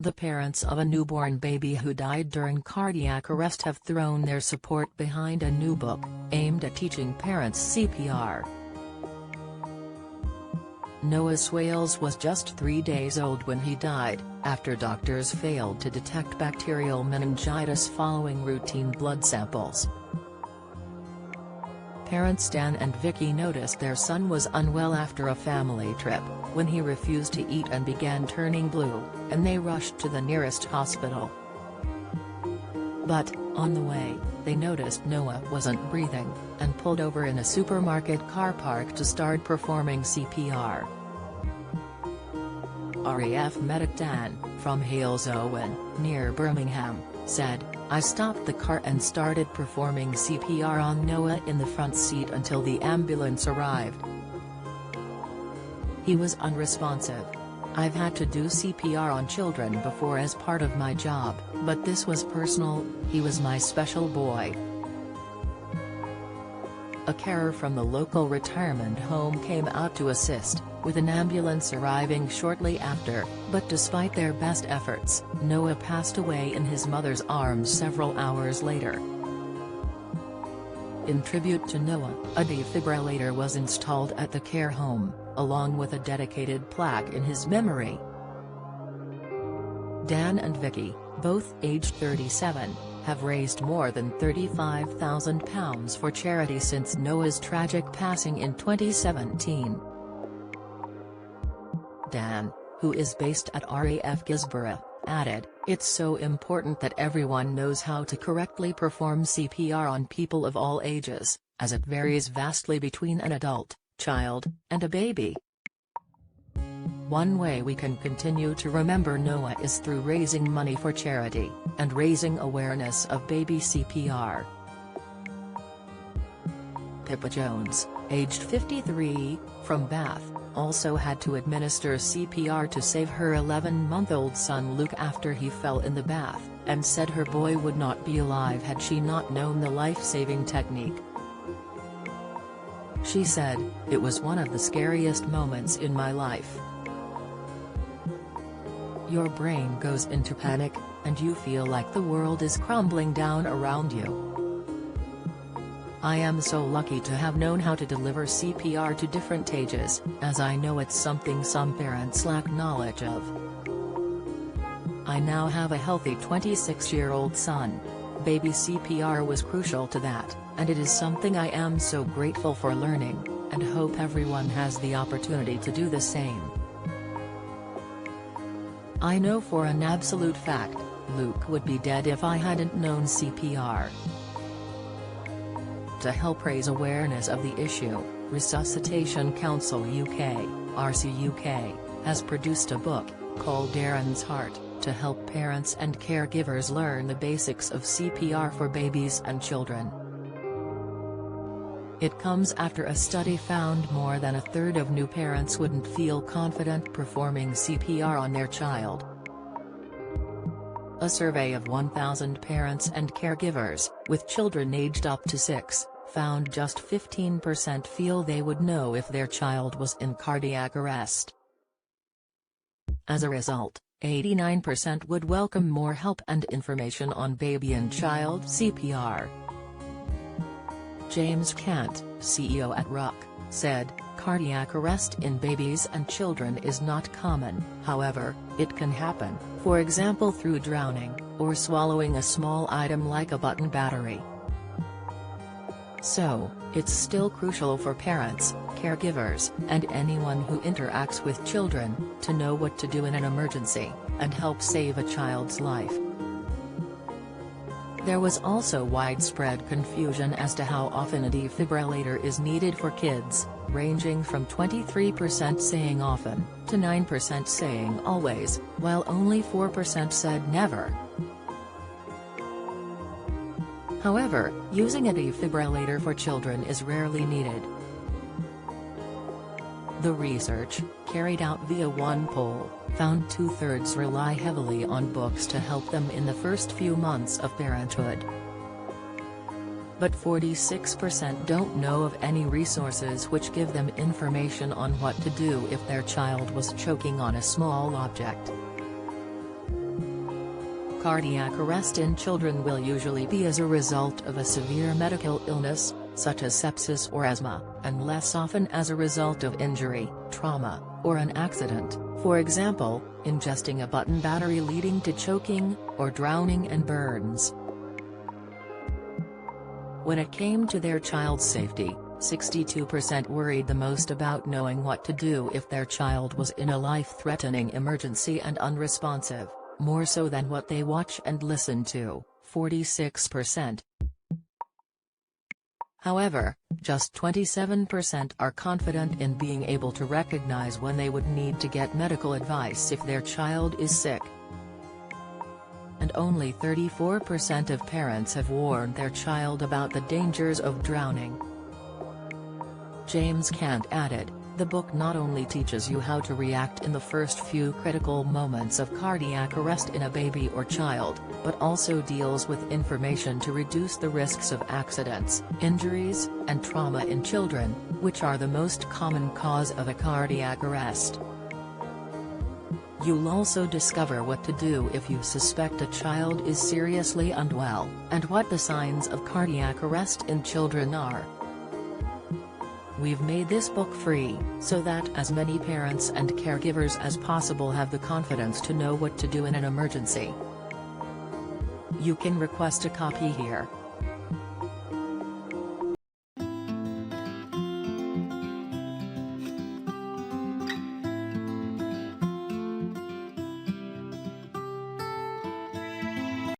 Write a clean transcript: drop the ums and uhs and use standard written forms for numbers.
The parents of a newborn baby who died during cardiac arrest have thrown their support behind a new book, aimed at teaching parents CPR. Noah Swales was just 3 days old when he died, after doctors failed to detect bacterial meningitis following routine blood samples. Parents Dan and Vicky noticed their son was unwell after a family trip, when he refused to eat and began turning blue, and they rushed to the nearest hospital. But, on the way, they noticed Noah wasn't breathing, and pulled over in a supermarket car park to start performing CPR. RAF medic Dan, from Hales Owen, near Birmingham, said, "I stopped the car and started performing CPR on Noah in the front seat until the ambulance arrived. He was unresponsive. I've had to do CPR on children before as part of my job, but this was personal. He was my special boy." A carer from the local retirement home came out to assist, with an ambulance arriving shortly after, but despite their best efforts, Noah passed away in his mother's arms several hours later. In tribute to Noah, a defibrillator was installed at the care home, along with a dedicated plaque in his memory. Dan and Vicky, both aged 37, have raised more than £35,000 for charity since Noah's tragic passing in 2017. Dan, who is based at RAF Gisborough, added, "It's so important that everyone knows how to correctly perform CPR on people of all ages, as it varies vastly between an adult, child, and a baby. One way we can continue to remember Noah is through raising money for charity, and raising awareness of baby CPR." Pippa Jones, aged 53, from Bath, also had to administer CPR to save her 11-month-old son Luke after he fell in the bath, and said her boy would not be alive had she not known the life-saving technique. She said, "It was one of the scariest moments in my life. Your brain goes into panic, and you feel like the world is crumbling down around you. I am so lucky to have known how to deliver CPR to different ages, as I know it's something some parents lack knowledge of. I now have a healthy 26-year-old son. Baby CPR was crucial to that, and it is something I am so grateful for learning, and hope everyone has the opportunity to do the same. I know for an absolute fact, Luke would be dead if I hadn't known CPR." To help raise awareness of the issue, Resuscitation Council UK, RCUK, has produced a book, called Darren's Heart, to help parents and caregivers learn the basics of CPR for babies and children. It comes after a study found more than a third of new parents wouldn't feel confident performing CPR on their child. A survey of 1,000 parents and caregivers, with children aged up to 6, found just 15% feel they would know if their child was in cardiac arrest. As a result, 89% would welcome more help and information on baby and child CPR. James Cant, CEO at RUC, said, "Cardiac arrest in babies and children is not common, however, it can happen, for example through drowning, or swallowing a small item like a button battery. So, it's still crucial for parents, caregivers, and anyone who interacts with children, to know what to do in an emergency, and help save a child's life." There was also widespread confusion as to how often a defibrillator is needed for kids, ranging from 23% saying often, to 9% saying always, while only 4% said never. However, using a defibrillator for children is rarely needed. The research, carried out via one poll, found 2/3 rely heavily on books to help them in the first few months of parenthood. But 46% don't know of any resources which give them information on what to do if their child was choking on a small object. Cardiac arrest in children will usually be as a result of a severe medical illness, such as sepsis or asthma, and less often as a result of injury, trauma, or an accident, for example, ingesting a button battery leading to choking, or drowning and burns. When it came to their child's safety, 62% worried the most about knowing what to do if their child was in a life-threatening emergency and unresponsive, more so than what they watch and listen to, 46%. However, just 27% are confident in being able to recognize when they would need to get medical advice if their child is sick. And only 34% of parents have warned their child about the dangers of drowning. James Cant added, "The book not only teaches you how to react in the first few critical moments of cardiac arrest in a baby or child, but also deals with information to reduce the risks of accidents, injuries, and trauma in children, which are the most common cause of a cardiac arrest." You'll also discover what to do if you suspect a child is seriously unwell, and what the signs of cardiac arrest in children are. We've made this book free, so that as many parents and caregivers as possible have the confidence to know what to do in an emergency. You can request a copy here.